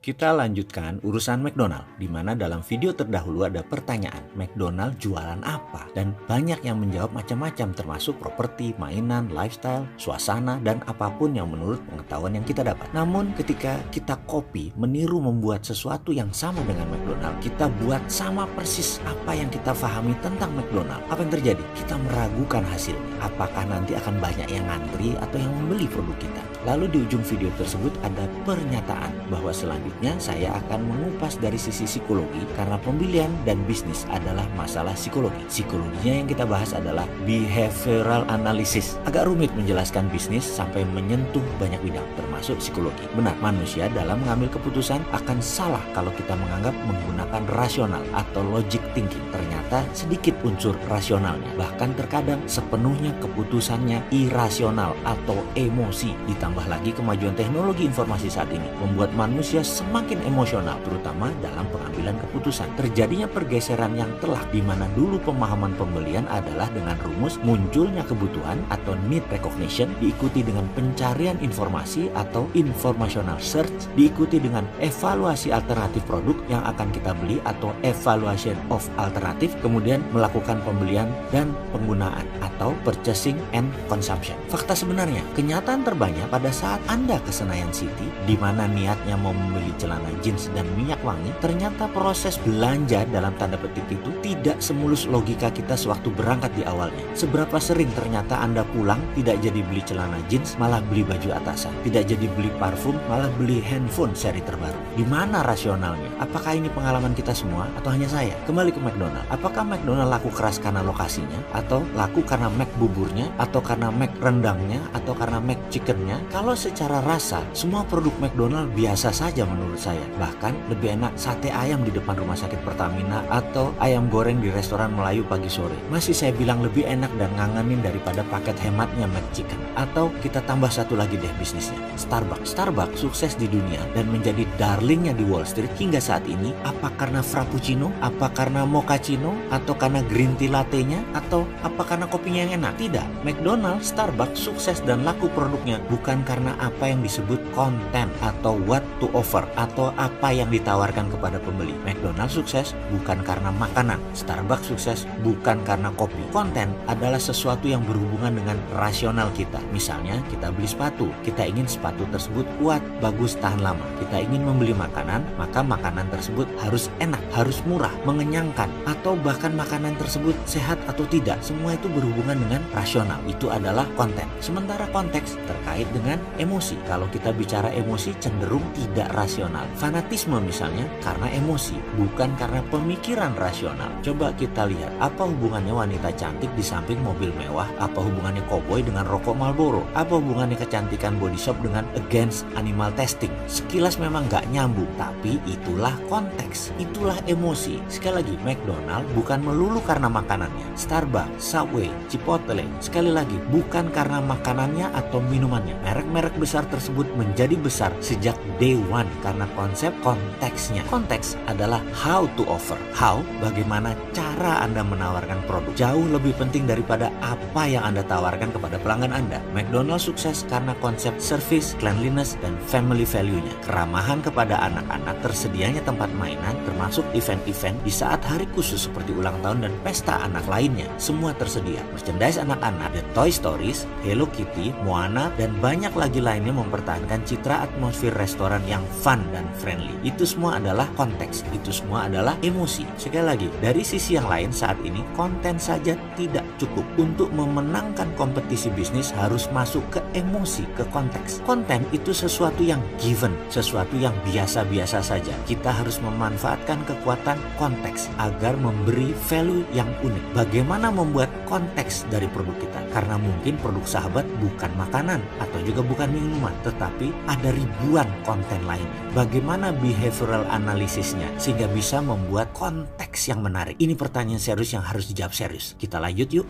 Kita lanjutkan urusan McDonald, di mana dalam video terdahulu ada pertanyaan, McDonald jualan apa? Dan banyak yang menjawab macam-macam termasuk properti, mainan, lifestyle, suasana, dan apapun yang menurut pengetahuan yang kita dapat. Namun ketika kita copy, meniru membuat sesuatu yang sama dengan McDonald, kita buat sama persis apa yang kita pahami tentang McDonald. Apa yang terjadi? Kita meragukan hasilnya. Apakah nanti akan banyak yang ngantri atau yang membeli produk kita? Lalu di ujung video tersebut ada pernyataan bahwa selanjutnya saya akan mengupas dari sisi psikologi karena pembelian dan bisnis adalah masalah psikologi. Psikologinya yang kita bahas adalah behavioral analysis. Agak rumit menjelaskan bisnis sampai menyentuh banyak bidang termasuk psikologi. Benar, manusia dalam mengambil keputusan akan salah kalau kita menganggap menggunakan rasional atau logic thinking. Ternyata sedikit unsur rasionalnya. Bahkan terkadang sepenuhnya keputusannya irasional atau emosi. Ditambah lagi kemajuan teknologi informasi saat ini membuat manusia semakin emosional, terutama dalam pengambilan keputusan. Terjadinya pergeseran yang telak di mana dulu pemahaman pembelian adalah dengan rumus munculnya kebutuhan atau need recognition, diikuti dengan pencarian informasi atau informational search, diikuti dengan evaluasi alternatif produk yang akan kita beli atau evaluation of alternative, kemudian melakukan pembelian dan penggunaan atau purchasing and consumption. Fakta sebenarnya, kenyataan terbanyak pada saat Anda ke Senayan City, di mana niatnya mau membeli celana jeans dan minyak wangi, ternyata proses belanja dalam tanda petik itu tidak semulus logika kita sewaktu berangkat di awalnya. Seberapa sering ternyata Anda pulang tidak jadi beli celana jeans, malah beli baju atasan. Tidak jadi beli parfum, malah beli handphone seri terbaru. Di mana rasionalnya? Apakah ini pengalaman kita semua atau hanya saya? Kembali ke McDonald. Apakah McDonald laku keras karena lokasinya? Atau laku karena Mac buburnya? Atau karena Mac rendangnya? Atau karena Mac chickennya? Kalau secara rasa, semua produk McDonald biasa saja menurut saya. Bahkan lebih enak sate ayam di depan rumah sakit Pertamina atau ayam goreng di restoran Melayu pagi sore. Masih saya bilang lebih enak dan ngangenin daripada paket hematnya McChicken. Atau kita tambah satu lagi deh bisnisnya, Starbucks. Starbucks sukses di dunia dan menjadi darlingnya di Wall Street hingga saat ini. Apa karena frappuccino? Apa karena mochaccino? Atau karena green tea latte-nya? Atau apa karena kopinya yang enak? Tidak. McDonald's, Starbucks sukses dan laku produknya bukan karena apa yang disebut konten atau what to offer atau apa yang ditawarkan kepada pembeli. McDonald's sukses bukan karena makanan. Starbucks sukses bukan karena kopi. Konten adalah sesuatu yang berhubungan dengan rasional kita. Misalnya kita beli sepatu, kita ingin sepatu tersebut kuat, bagus, tahan lama. Kita ingin membeli makanan, maka makanan tersebut harus enak, harus murah, mengenyangkan, atau bahkan makanan tersebut sehat atau tidak. Semua itu berhubungan dengan rasional. Itu adalah konten. Sementara konteks terkait dengan emosi. Kalau kita bicara emosi cenderung tidak rasional. Fanatisme misalnya karena emosi, bukan karena pemikiran rasional. Coba kita lihat, apa hubungannya wanita cantik di samping mobil mewah? Apa hubungannya koboi dengan rokok Marlboro? Apa hubungannya kecantikan body shop dengan against animal testing? Sekilas memang gak nyambung, tapi itulah konteks, itulah emosi. Sekali lagi, McDonald bukan melulu karena makanannya. Starbucks, Subway, Chipotle, sekali lagi bukan karena makanannya atau minumannya. Merek-merek besar tersebut menjadi besar sejak day one karena konsep konteksnya. Konteks adalah how to offer. How, bagaimana cara Anda menawarkan produk. Jauh lebih penting daripada apa yang Anda tawarkan kepada pelanggan Anda. McDonald's sukses karena konsep service, cleanliness, dan family value-nya. Keramahan kepada anak-anak, tersedianya tempat mainan, termasuk event-event di saat hari khusus seperti ulang tahun dan pesta anak lainnya. Semua tersedia. Merchandise anak-anak, The Toy Stories, Hello Kitty, Moana, dan banyak lagi lainnya mempertahankan citra atmosfer restoran yang fun dan friendly. Itu semua adalah konteks. Itu semua adalah emosi. Sekali lagi, dari sisi yang lain saat ini, konten saja tidak cukup. Untuk memenangkan kompetisi bisnis harus masuk ke emosi, ke konteks. Konten itu sesuatu yang given, sesuatu yang biasa-biasa saja. Kita harus memanfaatkan kekuatan konteks agar memberi value yang unik. Bagaimana membuat konteks dari produk kita? Karena mungkin produk sahabat bukan makanan atau juga bukan minuman, tetapi ada ribuan konten lainnya. Bagaimana behavioral analisisnya sehingga bisa membuat konteks yang menarik? Ini pertanyaan serius yang harus dijawab serius. Kita lanjut yuk.